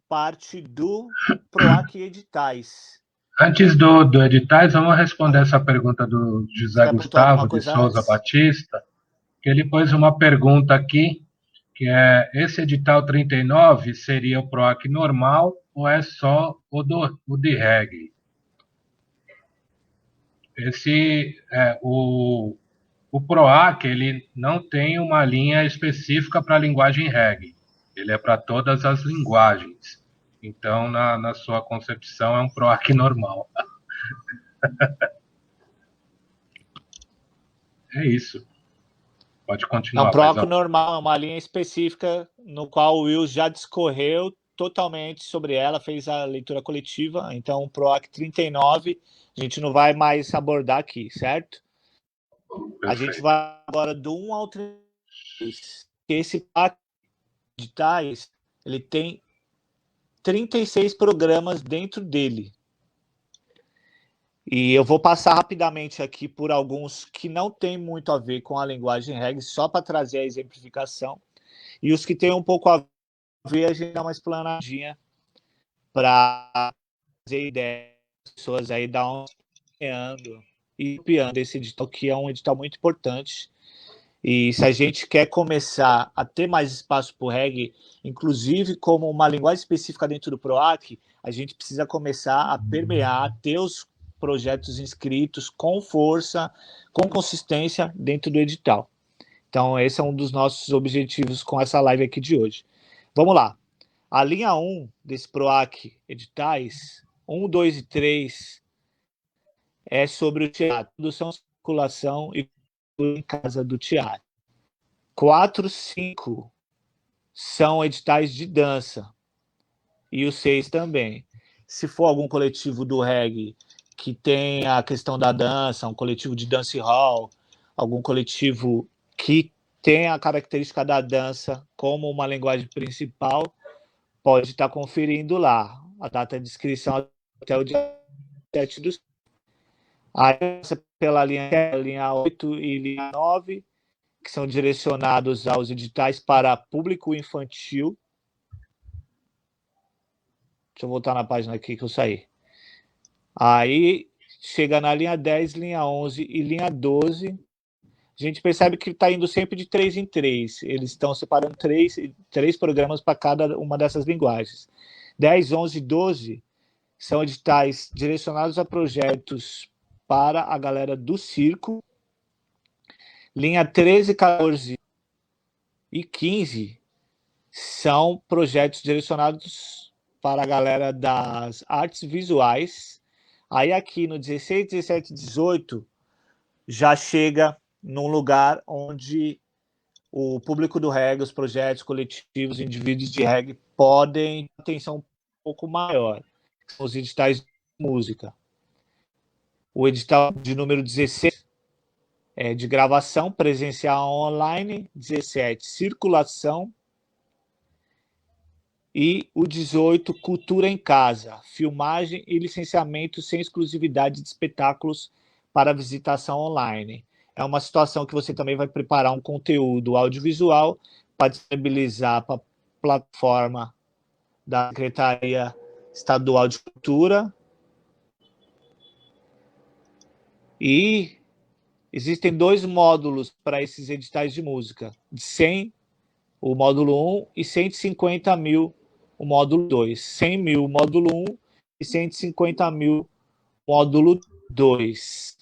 parte do PROAC Editais. Antes do editais, vamos responder essa pergunta do José Gustavo de Souza Batista, que ele pôs uma pergunta aqui, que é, esse edital 39 seria o PROAC normal ou é só o de reggae? O PROAC, ele não tem uma linha específica para a linguagem reggae. Ele é para todas as linguagens. Então, na sua concepção, é um PROAC normal. É isso. Pode continuar. É um PROAC normal, é uma linha específica no qual o Will já discorreu totalmente sobre ela, fez a leitura coletiva. Então, o PROAC 39, a gente não vai mais abordar aqui, certo? Perfeito. A gente vai agora do 1 ao 3. Esse PROAC de editais, ele tem 36 programas dentro dele. E eu vou passar rapidamente aqui por alguns que não tem muito a ver com a linguagem reggae, só para trazer a exemplificação. E os que tem um pouco a ver, a gente dá uma explanadinha para fazer ideia das pessoas aí, dar um e copiando esse edital, que é um edital muito importante. E se a gente quer começar a ter mais espaço para o reggae, inclusive como uma linguagem específica dentro do PROAC, a gente precisa começar a permear, ter os projetos inscritos com força, com consistência dentro do edital. Então, esse é um dos nossos objetivos com essa live aqui de hoje. Vamos lá. A linha 1 desse PROAC editais, 1, 2 e 3, é sobre o teatro, produção, circulação e em casa do teatro. 4, 5 são editais de dança. E o 6 também. Se for algum coletivo do reggae que tem a questão da dança, um coletivo de dance hall, algum coletivo que tem a característica da dança como uma linguagem principal, pode estar conferindo lá. A data de inscrição até o dia 7 do... Aí, pela linha 8 e linha 9, que são direcionados aos editais para público infantil. Deixa eu voltar na página aqui que eu saí. Aí chega na linha 10, linha 11 e linha 12. A gente percebe que está indo sempre de 3 em 3. Eles estão separando três programas para cada uma dessas linguagens. 10, 11 e 12 são editais direcionados a projetos para a galera do circo. Linha 13, 14 e 15 são projetos direcionados para a galera das artes visuais. Aí aqui no 16, 17 e 18 já chega num lugar onde o público do reggae, os projetos coletivos, indivíduos de reggae podem ter atenção um pouco maior, que são os editais de música. O edital de número 16 é de gravação presencial online, 17, circulação, e o 18, cultura em casa, filmagem e licenciamento sem exclusividade de espetáculos para visitação online. É uma situação que você também vai preparar um conteúdo audiovisual para disponibilizar para a plataforma da Secretaria Estadual de Cultura. E existem 2 módulos para esses editais de música, de 100, o módulo 1, e 150 mil, o módulo 2. 100 mil, o módulo 1, e 150 mil, o módulo 2.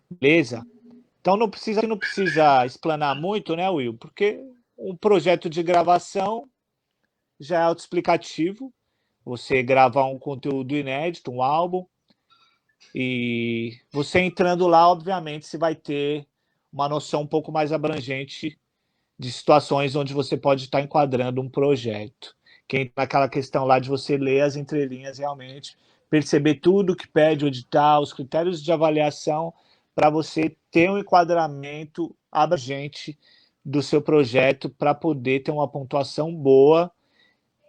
Beleza? Então não precisa explanar muito, né, Will? Porque um projeto de gravação já é autoexplicativo. Você gravar um conteúdo inédito, um álbum, e você entrando lá, obviamente, você vai ter uma noção um pouco mais abrangente de situações onde você pode estar enquadrando um projeto. Que entra naquela questão lá de você ler as entrelinhas realmente, perceber tudo que pede o edital, os critérios de avaliação, para você ter um enquadramento abrangente do seu projeto para poder ter uma pontuação boa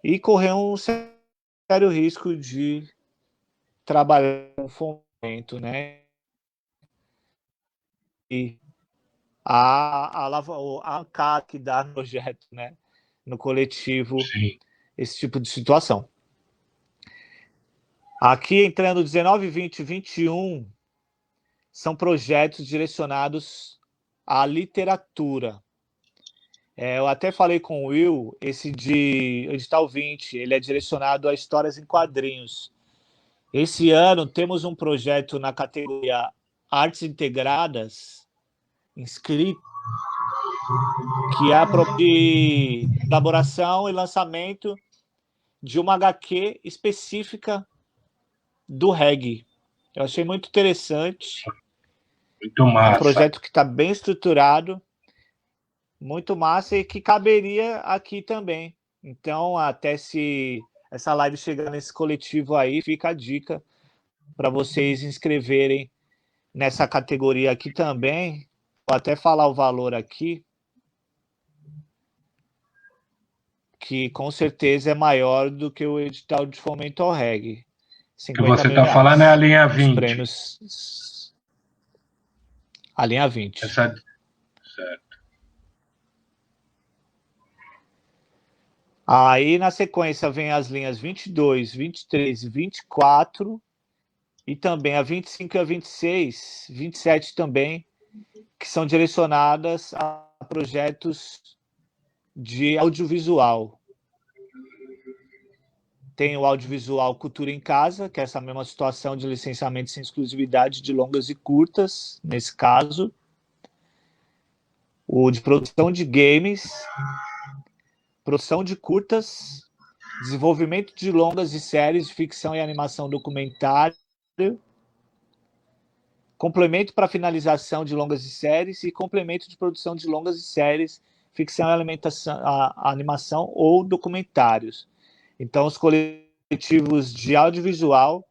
e correr um sério risco de trabalhar com fomento, né? E a cara que dá no projeto, né? No coletivo, Sim. esse tipo de situação. Aqui entrando 19, 20 e 21 são projetos direcionados à literatura. Eu até falei com o Will, esse de edital 20, ele é direcionado a histórias em quadrinhos. Esse ano temos um projeto na categoria Artes Integradas, inscrito, que é a de elaboração e lançamento de uma HQ específica do reggae. Eu achei muito interessante. Muito É um massa. projeto que está bem estruturado, muito massa e que caberia aqui também. Então, até se essa live chegar nesse coletivo aí, fica a dica para vocês inscreverem nessa categoria aqui também. Vou até falar o valor aqui, que com certeza é maior do que o edital de fomento ao reggae. O que você está falando é a linha 20. Prêmios. A linha 20. Essa... Certo. Aí, na sequência, vem as linhas 22, 23 e 24, e também a 25 e a 26, 27 também, que são direcionadas a projetos de audiovisual. Tem o audiovisual Cultura em Casa, que é essa mesma situação de licenciamento sem exclusividade de longas e curtas, nesse caso. O de produção de games, produção de curtas, desenvolvimento de longas e séries de ficção e animação documentário, complemento para finalização de longas e séries e complemento de produção de longas e séries, ficção e animação ou documentários. Então, os coletivos de audiovisual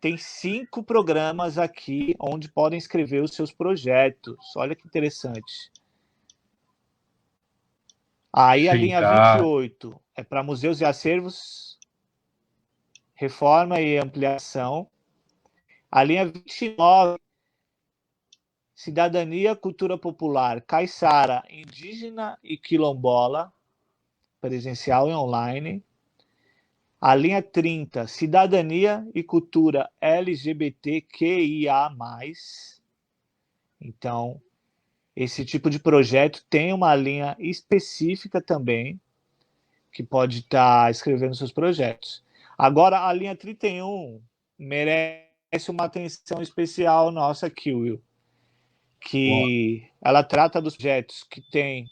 têm 5 programas aqui onde podem escrever os seus projetos. Olha que interessante. Aí sim, a linha 28 é para museus e acervos, reforma e ampliação. A linha 29, cidadania, cultura popular, caiçara, indígena e quilombola, presencial e online. A linha 30, cidadania e cultura LGBTQIA+. Então, esse tipo de projeto tem uma linha específica também, que pode estar escrevendo seus projetos. Agora, a linha 31 merece uma atenção especial nossa aqui, Will, que ela trata dos projetos que tem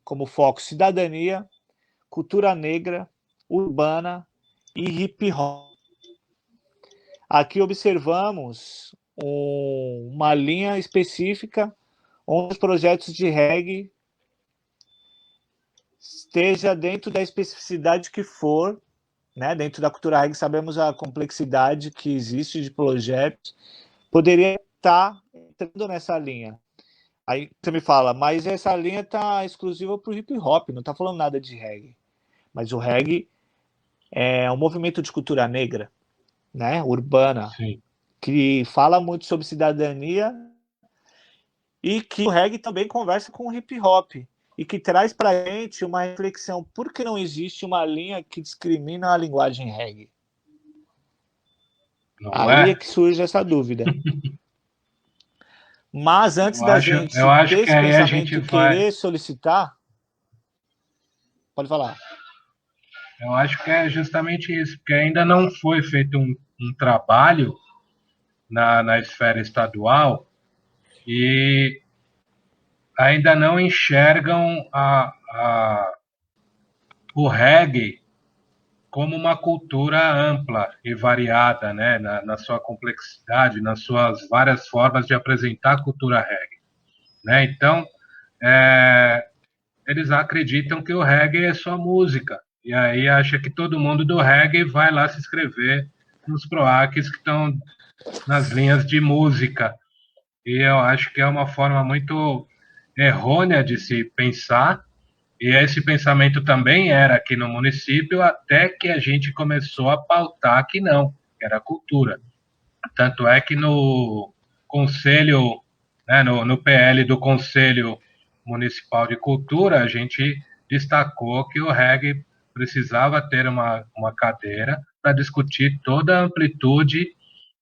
como foco cidadania, cultura negra, urbana e hip hop. Aqui observamos uma linha específica onde os projetos de reggae esteja dentro da especificidade que for, né? Dentro da cultura reggae sabemos a complexidade que existe de projetos, poderia estar entrando nessa linha. Aí você me fala, mas essa linha está exclusiva para o hip hop, não está falando nada de reggae. Mas o reggae é um movimento de cultura negra, né? Urbana, Sim. que fala muito sobre cidadania e que o reggae também conversa com o hip hop e que traz para a gente uma reflexão. Por que não existe uma linha que discrimina a linguagem reggae? Não Aí é é? que surge essa dúvida. Mas antes da Eu gente acho ter que esse aí a gente pensamento e vai. querer solicitar, pode falar. Eu acho que é justamente isso, porque ainda não foi feito um trabalho na esfera estadual e ainda não enxergam o reggae como uma cultura ampla e variada, né, na sua complexidade, nas suas várias formas de apresentar a cultura reggae, né? Então, é, eles acreditam que o reggae é só música, e aí acha que todo mundo do reggae vai lá se inscrever nos PROACs que estão nas linhas de música. E eu acho que é uma forma muito errônea de se pensar, e esse pensamento também era aqui no município, até que a gente começou a pautar que não, que era cultura. Tanto é que no conselho, né, no PL do Conselho Municipal de Cultura, a gente destacou que o reggae precisava ter uma cadeira para discutir toda a amplitude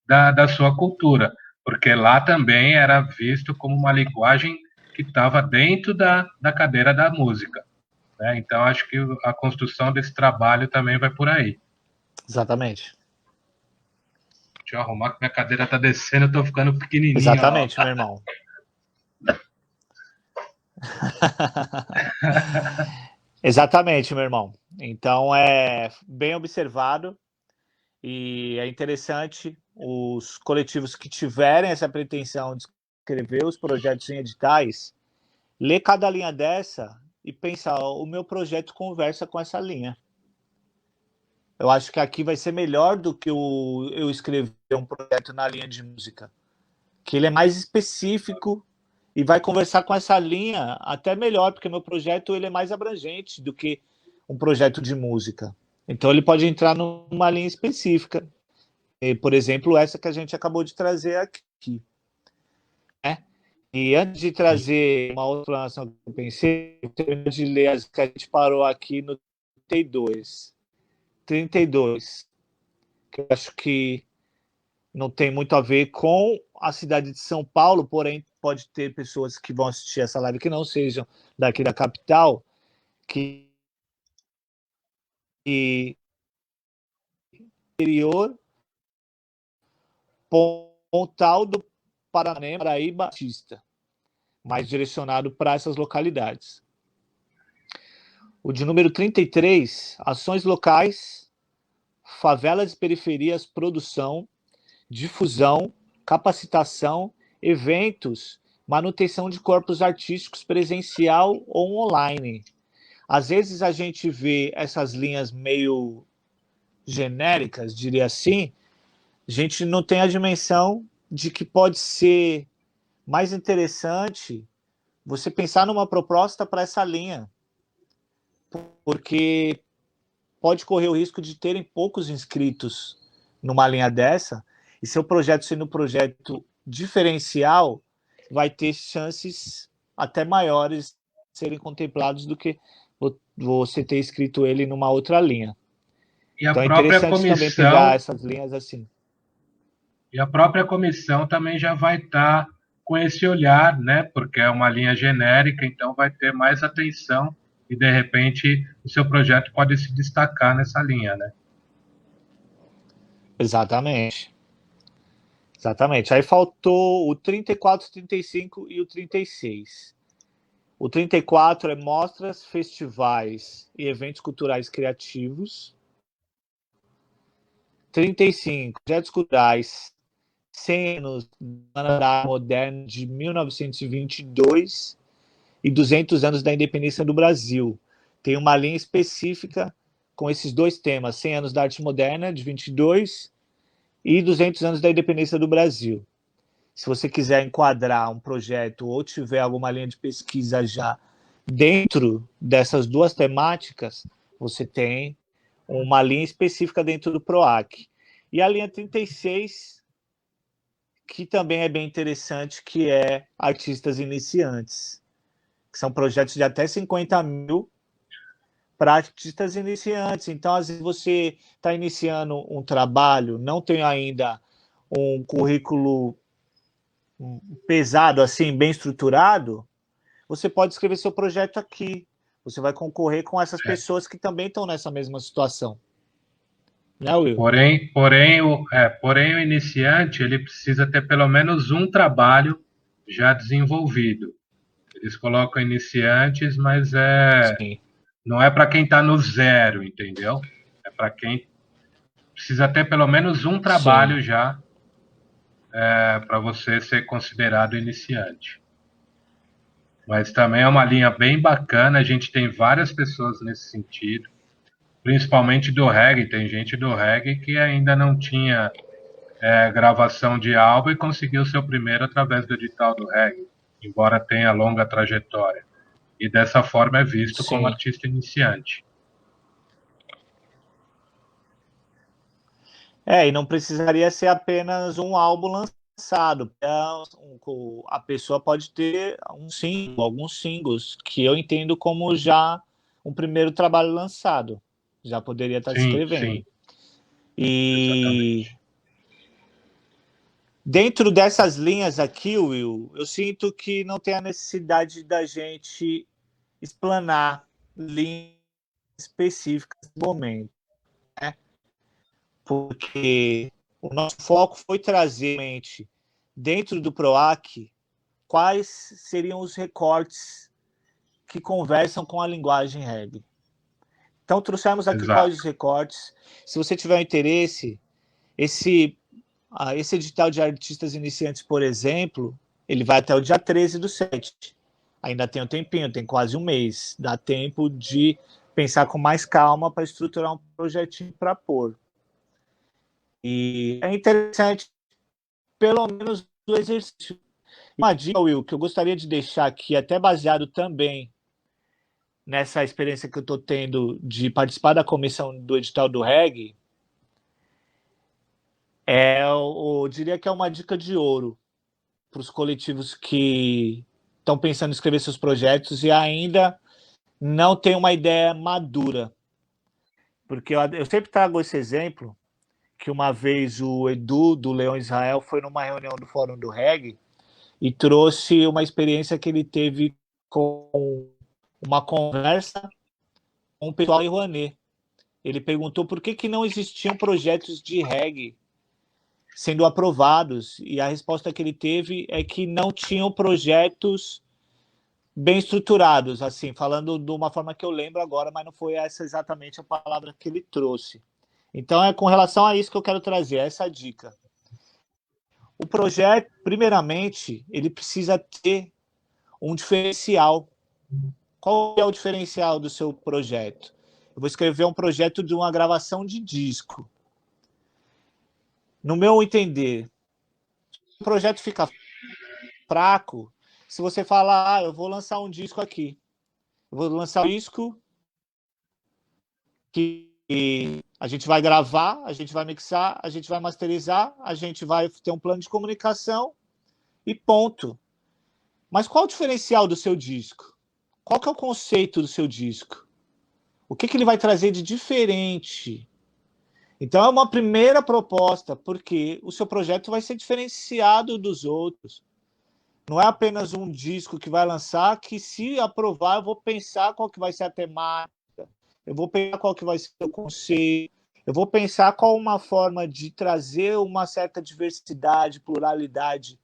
da sua cultura, porque lá também era visto como uma linguagem que estava dentro da cadeira da música, né? Então, acho que a construção desse trabalho também vai por aí. Exatamente. Deixa eu arrumar que minha cadeira está descendo, eu estou ficando pequenininho, ó. Exatamente, meu irmão. Exatamente, meu irmão. Então é bem observado e é interessante os coletivos que tiverem essa pretensão de escrever os projetos em editais, ler cada linha dessa e pensar, o meu projeto conversa com essa linha. Eu acho que aqui vai ser melhor do que eu escrever um projeto na linha de música, que ele é mais específico e vai conversar com essa linha até melhor, porque meu projeto ele é mais abrangente do que um projeto de música. Então ele pode entrar numa linha específica, por exemplo, essa que a gente acabou de trazer aqui, né? E antes de trazer uma outra informação que eu pensei, eu terminei de ler as que a gente parou aqui no 32. 32, que eu acho que não tem muito a ver com a cidade de São Paulo, porém pode ter pessoas que vão assistir essa live que não sejam daqui da capital, que interior Pontal do Paranaíba, Paraíba Batista, mais direcionado para essas localidades. O de número 33, ações locais, favelas e periferias, produção, difusão, capacitação, eventos, manutenção de corpos artísticos presencial ou online. Às vezes a gente vê essas linhas meio genéricas, diria assim, a gente não tem a dimensão de que pode ser mais interessante você pensar numa proposta para essa linha, porque pode correr o risco de terem poucos inscritos numa linha dessa, e seu projeto sendo um projeto diferencial, vai ter chances até maiores de serem contemplados do que você ter escrito ele numa outra linha. E a Então é própria interessante também pegar comissão essas linhas assim. E a própria comissão também já vai estar com esse olhar, né? Porque é uma linha genérica, então vai ter mais atenção e de repente o seu projeto pode se destacar nessa linha, né? Exatamente. Exatamente. Aí faltou o 34, 35 e o 36. O 34 é mostras, festivais e eventos culturais criativos. 35, projetos culturais, 100 anos da moderna de 1922 e 200 anos da independência do Brasil. tem uma linha específica com esses dois temas, 100 anos da arte moderna, de 22, e 200 anos da independência do Brasil. Se você quiser enquadrar um projeto ou tiver alguma linha de pesquisa já dentro dessas duas temáticas, você tem uma linha específica dentro do PROAC. E a linha 36, que também é bem interessante, que é artistas iniciantes, que são projetos de até 50 mil para artistas iniciantes. Então, às vezes, você está iniciando um trabalho, não tem ainda um currículo pesado, assim, bem estruturado, você pode escrever seu projeto aqui. Você vai concorrer com essas pessoas que também estão nessa mesma situação. Né, Will? Porém, o iniciante ele precisa ter pelo menos um trabalho já desenvolvido. Eles colocam iniciantes, mas Sim. não é para quem está no zero, entendeu? É para quem precisa ter pelo menos um trabalho Sim. já para você ser considerado iniciante. Mas também é uma linha bem bacana, a gente tem várias pessoas nesse sentido, principalmente do reggae. Tem gente do reggae que ainda não tinha gravação de álbum e conseguiu seu primeiro através do edital do reggae, embora tenha longa trajetória. E dessa forma é visto como Sim. artista iniciante. E não precisaria ser apenas um álbum lançado. A pessoa pode ter alguns singles, que eu entendo como já um primeiro trabalho lançado. Já poderia estar Sim, escrevendo. sim. E Exatamente. dentro dessas linhas aqui, Will, eu sinto que não tem a necessidade da gente explanar linhas específicas no momento, né? Porque o nosso foco foi trazer dentro do PROAC quais seriam os recortes que conversam com a linguagem reggae. Então trouxemos aqui quais Exato. os recortes. Se você tiver interesse, esse edital de artistas iniciantes, por exemplo, ele vai até o dia 13/7. Ainda tem um tempinho, tem quase um mês. Dá tempo de pensar com mais calma para estruturar um projetinho para pôr. E é interessante, pelo menos, do exercício. Uma dica, Will, que eu gostaria de deixar aqui, até baseado também nessa experiência que eu estou tendo de participar da comissão do edital do reggae, eu diria que é uma dica de ouro para os coletivos que estão pensando em escrever seus projetos e ainda não têm uma ideia madura. Porque eu sempre trago esse exemplo, que uma vez o Edu, do Leão Israel, foi numa reunião do Fórum do Reggae e trouxe uma experiência que ele teve com uma conversa com o pessoal em Rouanet. Ele perguntou por que não existiam projetos de reggae sendo aprovados, e a resposta que ele teve é que não tinham projetos bem estruturados, assim, falando de uma forma que eu lembro agora, mas não foi essa exatamente a palavra que ele trouxe. Então é com relação a isso que eu quero trazer, essa dica. O projeto, primeiramente, ele precisa ter um diferencial. Qual é o diferencial do seu projeto? Eu vou escrever um projeto de uma gravação de disco. No meu entender, o projeto fica fraco se você falar, eu vou lançar um disco aqui. Eu vou lançar um disco que a gente vai gravar, a gente vai mixar, a gente vai masterizar, a gente vai ter um plano de comunicação e ponto. Mas qual o diferencial do seu disco? Qual que é o conceito do seu disco? O que ele vai trazer de diferente? Então é uma primeira proposta, porque o seu projeto vai ser diferenciado dos outros. Não é apenas um disco que vai lançar, que se aprovar eu vou pensar qual que vai ser a temática, eu vou pensar qual que vai ser o conceito, eu vou pensar qual uma forma de trazer uma certa diversidade, pluralidade,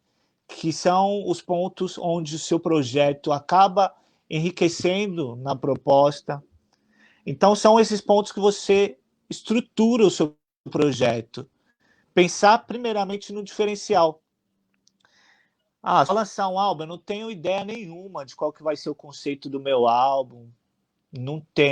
que são os pontos onde o seu projeto acaba enriquecendo na proposta. Então são esses pontos que você estrutura o seu projeto. Pensar primeiramente no diferencial. Só lançar um álbum, eu não tenho ideia nenhuma de qual que vai ser o conceito do meu álbum. Não tenho.